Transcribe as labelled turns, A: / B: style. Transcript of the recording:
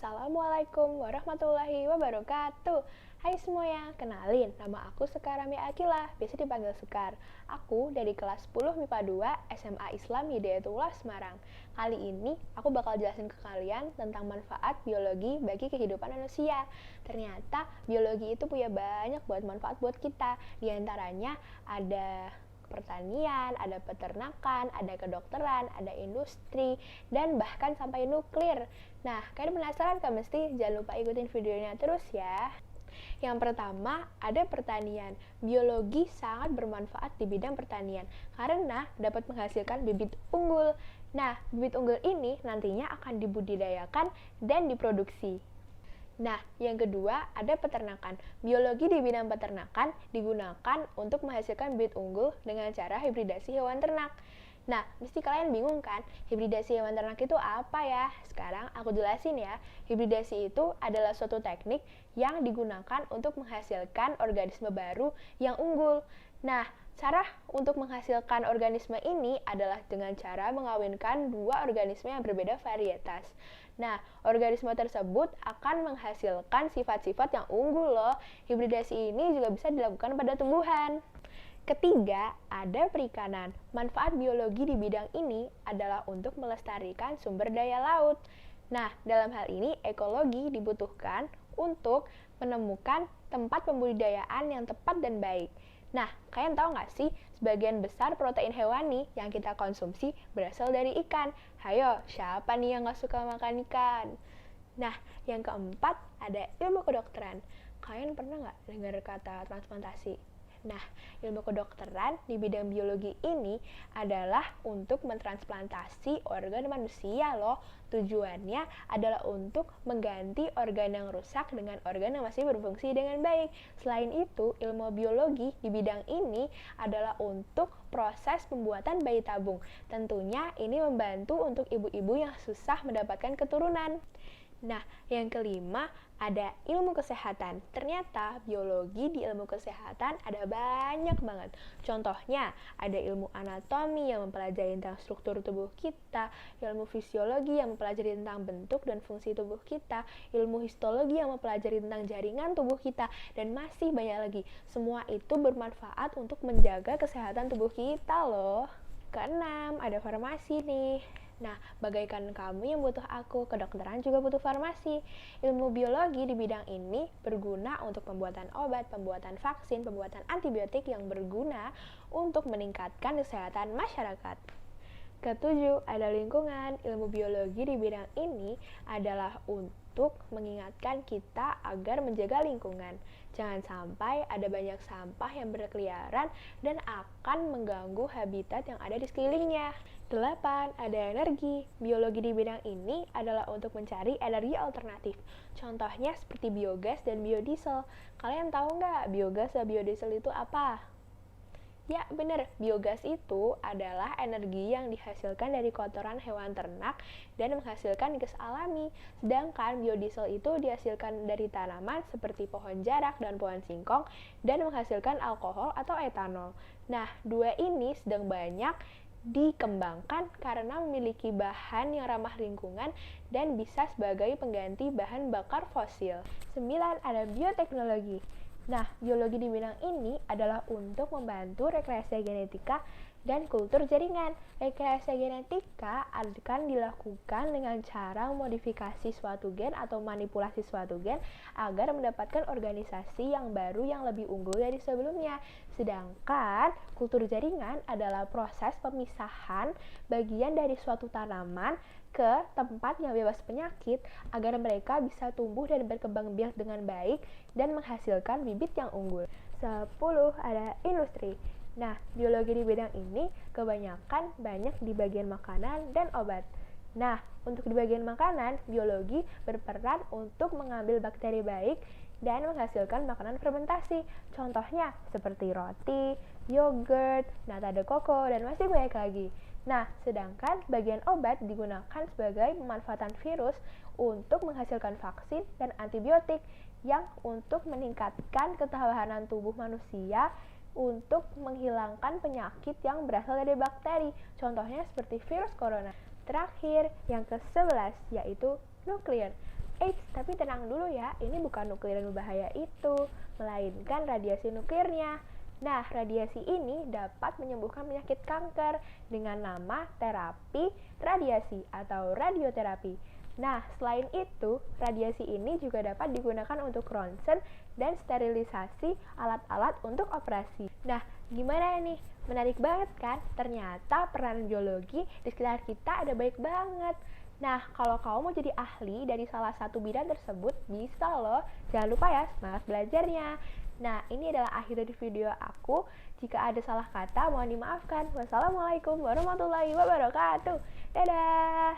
A: Assalamualaikum warahmatullahi wabarakatuh. Hai semuanya, kenalin, nama aku Sekar Rami Akila, biasa dipanggil Sekar. Aku dari kelas 10 MIPA 2 SMA Islam Hidayatullah Semarang. Kali ini aku bakal jelasin ke kalian tentang manfaat biologi bagi kehidupan manusia. Ternyata biologi itu punya banyak buat manfaat buat kita. Di antaranya ada pertanian, ada peternakan, ada kedokteran, ada industri, dan bahkan sampai nuklir. Nah, kalian penasaran kan mesti? Jangan lupa ikutin videonya terus ya. Yang pertama, ada pertanian. Biologi sangat bermanfaat di bidang pertanian karena dapat menghasilkan bibit unggul. Nah, bibit unggul ini nantinya akan dibudidayakan dan diproduksi. Nah, yang kedua ada peternakan. Biologi di bidang peternakan digunakan untuk menghasilkan bibit unggul dengan cara hibridasi hewan ternak. Nah, mesti kalian bingung kan, hibridasi hewan ternak itu apa ya? Sekarang aku jelasin ya. Hibridasi itu adalah suatu teknik yang digunakan untuk menghasilkan organisme baru yang unggul. Nah, cara untuk menghasilkan organisme ini adalah dengan cara mengawinkan dua organisme yang berbeda varietas. Nah, organisme tersebut akan menghasilkan sifat-sifat yang unggul loh. Hibridasi ini juga bisa dilakukan pada tumbuhan. Ketiga, ada perikanan. Manfaat biologi di bidang ini adalah untuk melestarikan sumber daya laut. Nah, dalam hal ini ekologi dibutuhkan untuk menemukan tempat pembudidayaan yang tepat dan baik. Nah, kalian tahu nggak sih, sebagian besar protein hewani yang kita konsumsi berasal dari ikan. Hayo, siapa nih yang nggak suka makan ikan? Nah, yang keempat ada ilmu kedokteran. Kalian pernah nggak dengar kata transplantasi? Nah, ilmu kedokteran di bidang biologi ini adalah untuk mentransplantasi organ manusia loh. Tujuannya adalah untuk mengganti organ yang rusak dengan organ yang masih berfungsi dengan baik. Selain itu, ilmu biologi di bidang ini adalah untuk proses pembuatan bayi tabung. Tentunya ini membantu untuk ibu-ibu yang susah mendapatkan keturunan. Nah, yang kelima ada ilmu kesehatan. Ternyata biologi di ilmu kesehatan ada banyak banget. Contohnya, ada ilmu anatomi yang mempelajari tentang struktur tubuh kita, ilmu fisiologi yang mempelajari tentang bentuk dan fungsi tubuh kita, ilmu histologi yang mempelajari tentang jaringan tubuh kita, dan masih banyak lagi. Semua itu bermanfaat untuk menjaga kesehatan tubuh kita loh. Keenam, ada farmasi nih. Nah, bagaikan kamu yang butuh aku, kedokteran juga butuh farmasi. Ilmu biologi di bidang ini berguna untuk pembuatan obat, pembuatan vaksin, pembuatan antibiotik yang berguna untuk meningkatkan kesehatan masyarakat. Ketujuh, ada lingkungan. Ilmu biologi di bidang ini adalah untuk mengingatkan kita agar menjaga lingkungan. Jangan sampai ada banyak sampah yang berkeliaran dan akan mengganggu habitat yang ada di sekelilingnya. 8. Ada energi. Biologi di bidang ini adalah untuk mencari energi alternatif. Contohnya seperti biogas dan biodiesel. Kalian tahu nggak biogas dan biodiesel itu apa? Ya, benar. Biogas itu adalah energi yang dihasilkan dari kotoran hewan ternak dan menghasilkan gas alami. Sedangkan biodiesel itu dihasilkan dari tanaman seperti pohon jarak dan pohon singkong dan menghasilkan alkohol atau etanol. Nah, dua ini sedang banyak dikembangkan karena memiliki bahan yang ramah lingkungan dan bisa sebagai pengganti bahan bakar fosil. 9. Ada bioteknologi. Nah, biologi di bidang ini adalah untuk membantu rekayasa genetika dan kultur jaringan. Rekayasa genetika akan dilakukan dengan cara memodifikasi suatu gen atau manipulasi suatu gen agar mendapatkan organisasi yang baru yang lebih unggul dari sebelumnya. Sedangkan kultur jaringan adalah proses pemisahan bagian dari suatu tanaman ke tempat yang bebas penyakit agar mereka bisa tumbuh dan berkembang biak dengan baik dan menghasilkan bibit yang unggul. 10. Ada industri. Nah, biologi di bidang ini kebanyakan banyak di bagian makanan dan obat. Nah, untuk di bagian makanan, biologi berperan untuk mengambil bakteri baik dan menghasilkan makanan fermentasi. Contohnya seperti roti, yogurt, nata de coco, dan masih banyak lagi. Nah, sedangkan bagian obat digunakan sebagai pemanfaatan virus untuk menghasilkan vaksin dan antibiotik yang untuk meningkatkan ketahanan tubuh manusia untuk menghilangkan penyakit yang berasal dari bakteri. Contohnya seperti virus corona. Terakhir, yang ke-11 yaitu nuklir. Eits, tapi tenang dulu ya, ini bukan nuklir yang berbahaya itu, melainkan radiasi nuklirnya. Nah, radiasi ini dapat menyembuhkan penyakit kanker dengan nama terapi radiasi atau radioterapi. Nah, selain itu, radiasi ini juga dapat digunakan untuk ronsen dan sterilisasi alat-alat untuk operasi. Nah, gimana nih? Menarik banget kan? Ternyata peran biologi di sekitar kita ada baik banget. Nah, kalau kamu mau jadi ahli dari salah satu bidang tersebut, bisa loh. Jangan lupa ya, semangat belajarnya. Nah, ini adalah akhir dari video aku. Jika ada salah kata, mohon dimaafkan. Wassalamualaikum warahmatullahi wabarakatuh. Dadah!